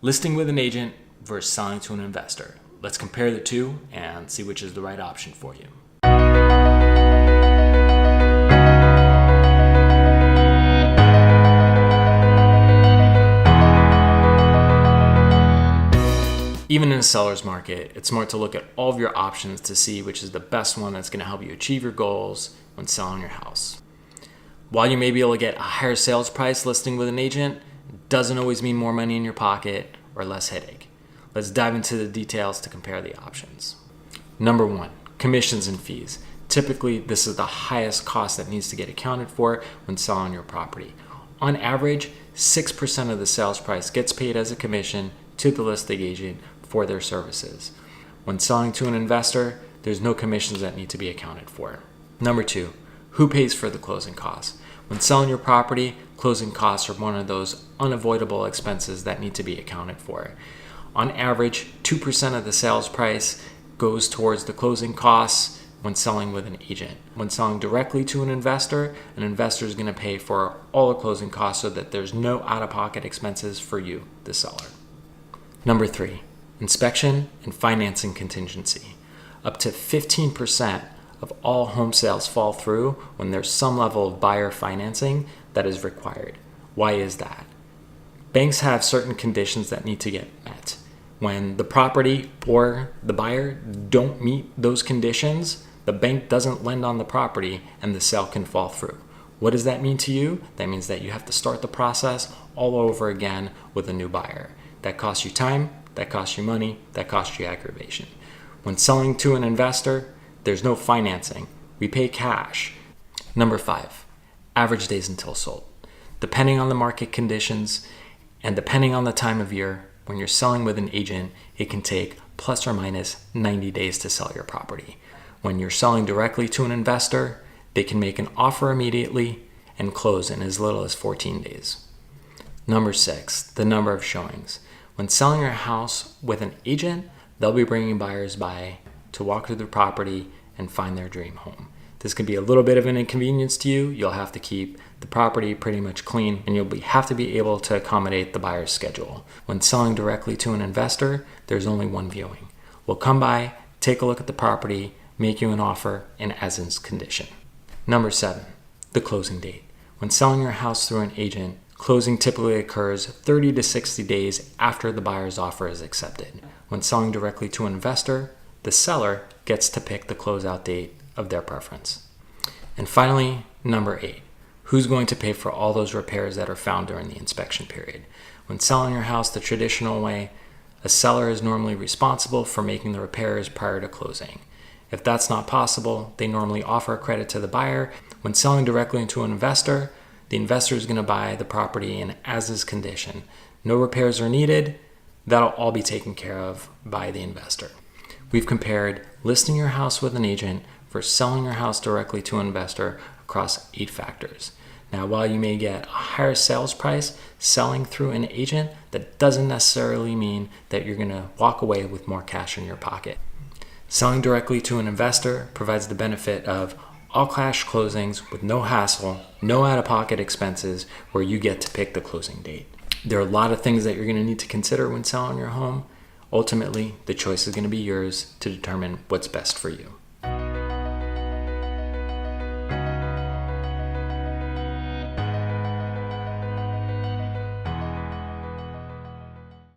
Listing with an agent versus selling to an investor. Let's compare the two and see which is the right option for you. Even in a seller's market, it's smart to look at all of your options to see which is the best one that's going to help you achieve your goals when selling your house. While you may be able to get a higher sales price listing with an agent, it doesn't always mean more money in your pocket or less headache. Let's dive into the details to compare the options. Number one, commissions and fees. Typically, this is the highest cost that needs to get accounted for when selling your property. On average, 6% of the sales price gets paid as a commission to the listing agent for their services. When selling to an investor, there's no commissions that need to be accounted for. Number two, who pays for the closing costs? When selling your property, closing costs are one of those unavoidable expenses that need to be accounted for. On average, 2% of the sales price goes towards the closing costs when selling with an agent. When selling directly to an investor is going to pay for all the closing costs so that there's no out-of-pocket expenses for you, the seller. Number three, inspection and financing contingency. Up to 15% of all home sales fall through when there's some level of buyer financing that is required. Why is that? Banks have certain conditions that need to get met. When the property or the buyer don't meet those conditions, the bank doesn't lend on the property and the sale can fall through. What does that mean to you? That means that you have to start the process all over again with a new buyer. That costs you time, that costs you money, that costs you aggravation. When selling to an investor, there's no financing. We pay cash. Number five, average days until sold. Depending on the market conditions and depending on the time of year, when you're selling with an agent, it can take plus or minus 90 days to sell your property. When you're selling directly to an investor, they can make an offer immediately and close in as little as 14 days. Number six, the number of showings. When selling your house with an agent, they'll be bringing buyers by to walk through the property and find their dream home. This can be a little bit of an inconvenience to you. You'll have to keep the property pretty much clean and you'll have to be able to accommodate the buyer's schedule. When selling directly to an investor, there's only one viewing. We'll come by, take a look at the property, make you an offer in as is condition. Number seven, the closing date. When selling your house through an agent, closing typically occurs 30 to 60 days after the buyer's offer is accepted. When selling directly to an investor, the seller gets to pick the closeout date of their preference. And finally, number eight, who's going to pay for all those repairs that are found during the inspection period? When selling your house the traditional way, a seller is normally responsible for making the repairs prior to closing. If that's not possible, they normally offer a credit to the buyer. When selling directly to an investor, the investor is going to buy the property in as-is condition. No repairs are needed. That'll all be taken care of by the investor. We've compared listing your house with an agent versus selling your house directly to an investor across 8 factors. Now, while you may get a higher sales price selling through an agent, that doesn't necessarily mean that you're going to walk away with more cash in your pocket. Selling directly to an investor provides the benefit of all cash closings with no hassle, no out-of-pocket expenses, where you get to pick the closing date. There are a lot of things that you're going to need to consider when selling your home. Ultimately, the choice is going to be yours to determine what's best for you.